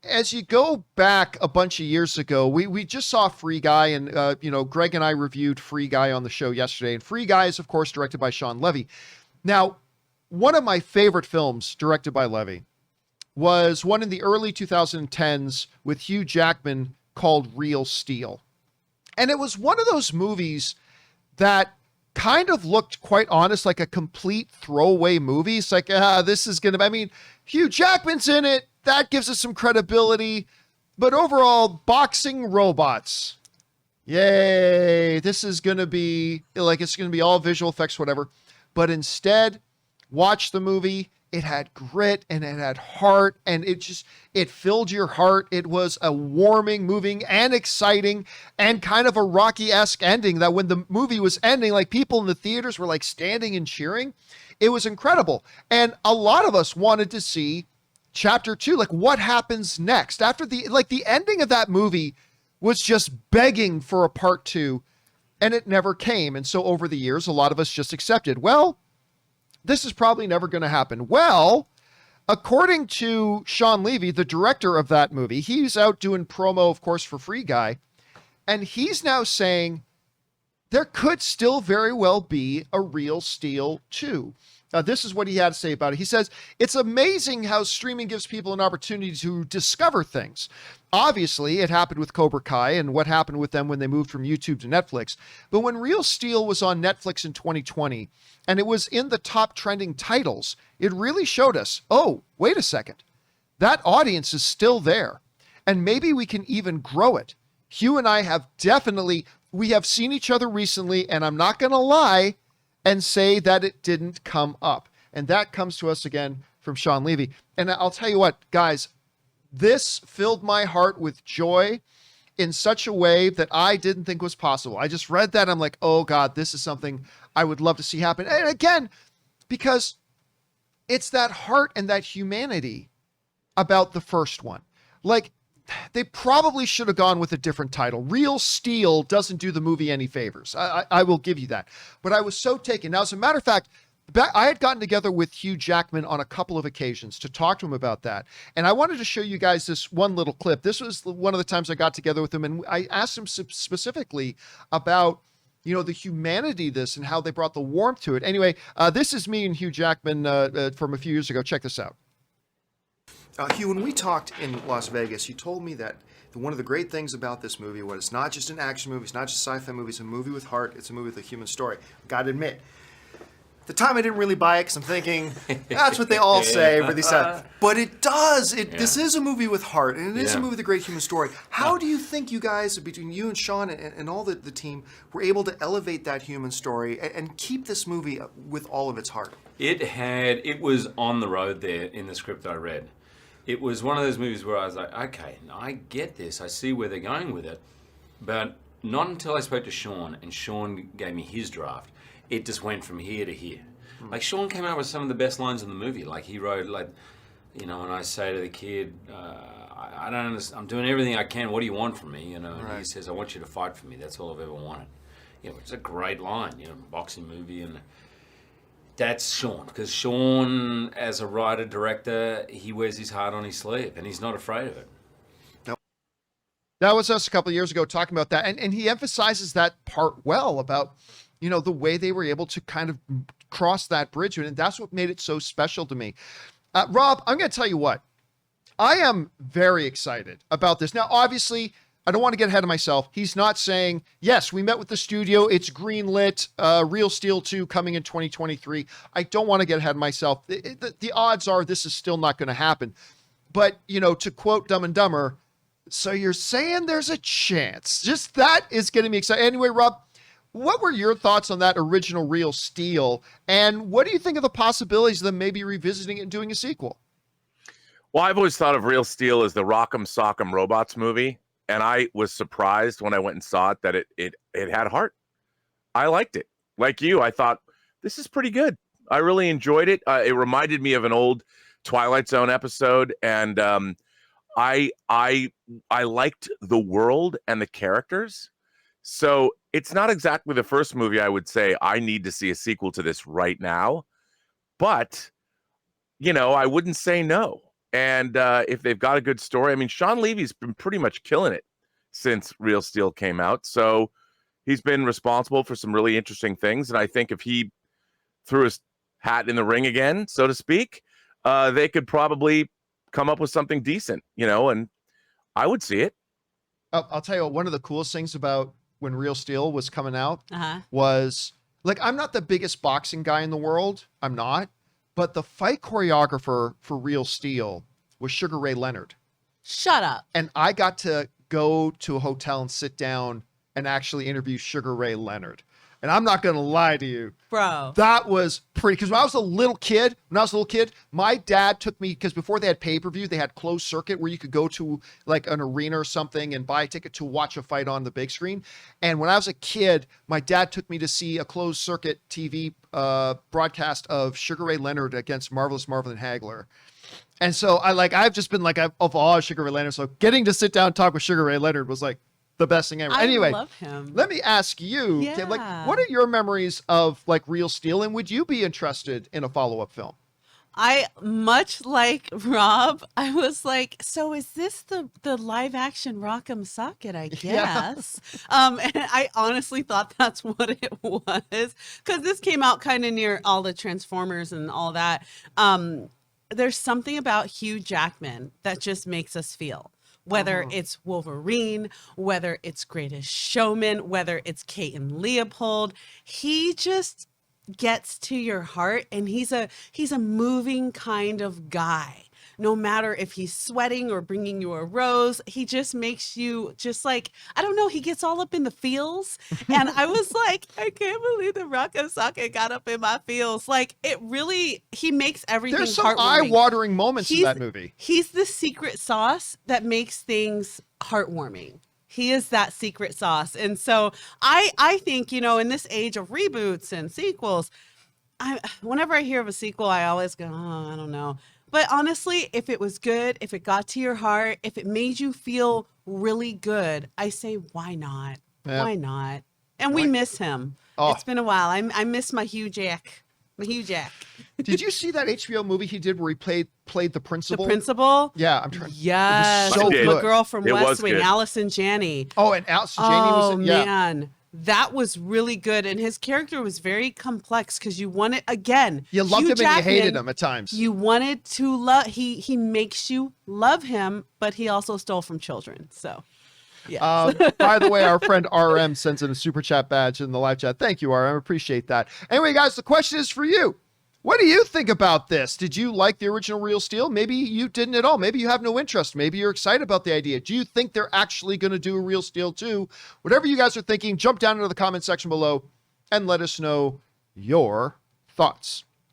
As you go back a bunch of years ago, we just saw Free Guy, and Greg and I reviewed Free Guy on the show yesterday. And Free Guy is, of course, directed by Sean Levy. Now, one of my favorite films directed by Levy was one in the early 2010s with Hugh Jackman called Real Steel. And it was one of those movies that kind of looked, quite honest, like a complete throwaway movie. It's like, this is going to, Hugh Jackman's in it. That gives us some credibility. But overall, boxing robots. Yay. This is going to be, it's going to be all visual effects, whatever. But instead, watch the movie. It had grit and it had heart, and it filled your heart. It was a warming, moving, and exciting, and kind of a Rocky-esque ending that when the movie was ending, like people in the theaters were like standing and cheering. It was incredible. And a lot of us wanted to see chapter 2, like what happens next after the ending of that movie was just begging for a part 2, and it never came. And so over the years, a lot of us just accepted, well, this is probably never going to happen. Well, according to Sean Levy, the director of that movie, he's out doing promo, of course, for Free Guy. And he's now saying there could still very well be a Real Steel 2. This is what he had to say about it. He says, it's amazing how streaming gives people an opportunity to discover things. Obviously, it happened with Cobra Kai and what happened with them when they moved from YouTube to Netflix. But when Real Steel was on Netflix in 2020, and it was in the top trending titles, it really showed us, oh, wait a second. That audience is still there. And maybe we can even grow it. Hugh and I have we have seen each other recently, and I'm not going to lie and say that it didn't come up. And that comes to us again from Sean Levy. And I'll tell you what, guys, this filled my heart with joy in such a way that I didn't think was possible. I just read that. I'm like, oh God, this is something I would love to see happen. And again, because it's that heart and that humanity about the first one. Like, they probably should have gone with a different title. Real Steel doesn't do the movie any favors. I will give you that. But I was so taken. Now, as a matter of fact, I had gotten together with Hugh Jackman on a couple of occasions to talk to him about that. And I wanted to show you guys this one little clip. This was one of the times I got together with him, and I asked him specifically about, the humanity of this and how they brought the warmth to it. Anyway, this is me and Hugh Jackman from a few years ago. Check this out. Hugh, when we talked in Las Vegas, you told me that one of the great things about this movie was it's not just an action movie, it's not just a sci-fi movie, it's a movie with heart, it's a movie with a human story. Gotta admit, at the time I didn't really buy it because I'm thinking, that's what they all say, but it does. This is a movie with heart, and it is a movie with a great human story. How do you think you guys, between you and Sean and all the team, were able to elevate that human story and keep this movie with all of its heart? It was on the road there in the script I read. It was one of those movies where I was like, okay, I get this. I see where they're going with it. But not until I spoke to Sean, and Sean gave me his draft, it just went from here to here. Like, Sean came out with some of the best lines in the movie. Like, he wrote, and I say to the kid, I don't understand. I'm doing everything I can. What do you want from me? And he says, I want you to fight for me. That's all I've ever wanted. It's a great line, boxing movie. And that's Sean, because Sean, as a writer, director, he wears his heart on his sleeve, and he's not afraid of it. That was us a couple of years ago talking about that, and he emphasizes that part well about, the way they were able to kind of cross that bridge, and that's what made it so special to me. Rob, I'm going to tell you what, I am very excited about this. Now, obviously, I don't want to get ahead of myself. He's not saying, yes, we met with the studio, it's greenlit, Real Steel 2 coming in 2023. I don't want to get ahead of myself. The odds are this is still not going to happen. But, to quote Dumb and Dumber, so you're saying there's a chance. Just that is getting me excited. Anyway, Rob, what were your thoughts on that original Real Steel? And what do you think of the possibilities of them maybe revisiting it and doing a sequel? Well, I've always thought of Real Steel as the Rock'em Sock'em Robots movie. And I was surprised when I went and saw it that it had heart. I liked it. Like you, I thought, this is pretty good. I really enjoyed it. It reminded me of an old Twilight Zone episode. And I liked the world and the characters. So it's not exactly the first movie I would say I need to see a sequel to this right now. But, I wouldn't say no. And if they've got a good story, I mean, Sean Levy's been pretty much killing it since Real Steel came out. So he's been responsible for some really interesting things. And I think if he threw his hat in the ring again, so to speak, they could probably come up with something decent, and I would see it. I'll tell you what, one of the coolest things about when Real Steel was coming out was, like, I'm not the biggest boxing guy in the world. I'm not. But the fight choreographer for Real Steel was Sugar Ray Leonard. Shut up. And I got to go to a hotel and sit down and actually interview Sugar Ray Leonard. And I'm not going to lie to you. Bro. That was pretty, because when I was a little kid, my dad took me, because before they had pay-per-view, they had closed circuit where you could go to like an arena or something and buy a ticket to watch a fight on the big screen. And when I was a kid, my dad took me to see a closed circuit TV broadcast of Sugar Ray Leonard against Marvelous Marvin Hagler. And so I've just been like, of awe of Sugar Ray Leonard. So getting to sit down and talk with Sugar Ray Leonard was like the best thing ever. Anyway, I love him. let me ask you, Kim, like, what are your memories of like Real Steel, and would you be interested in a follow-up film? Much like Rob, I was like, so is this the live action Rock'em Socket, I guess? And I honestly thought that's what it was, because this came out kind of near all the Transformers and all that. There's something about Hugh Jackman that just makes us feel. Whether it's Wolverine, whether it's Greatest Showman, whether it's Kate and Leopold, he just gets to your heart, and he's a moving kind of guy. No matter if he's sweating or bringing you a rose, he just makes you just like, I don't know, he gets all up in the feels. And I was like, I can't believe the Rock'em Socket got up in my feels. Like, it really, he makes everything There's some heartwarming. eye-watering moments in that movie. He's the secret sauce that makes things heartwarming. He is that secret sauce. And so I think, in this age of reboots and sequels, whenever I hear of a sequel, I always go, I don't know. But honestly, if it was good, if it got to your heart, if it made you feel really good, I say, why not? Yeah. Why not? And we miss him. Oh. It's been a while. I miss my Hugh Jack. Did you see that HBO movie he did where he played the principal? The principal? Yeah, I'm trying. Yes. So The good. girl from It was West Wing, good. Allison Janney. Oh, and Allison Janney was in, yeah. Man. That was really good. And his character was very complex because you wanted, again, You loved Hugh him and you hated Jackman, him at times. You wanted to love, he makes you love him, but he also stole from children. So, yeah. By the way, our friend RM sends in a super chat badge in the live chat. Thank you, RM. Appreciate that. Anyway, guys, the question is for you. What do you think about this? Did you like the original Real Steel? Maybe you didn't at all. Maybe you have no interest. Maybe you're excited about the idea. Do you think they're actually going to do a Real Steel 2? Whatever you guys are thinking, jump down into the comment section below and let us know your thoughts.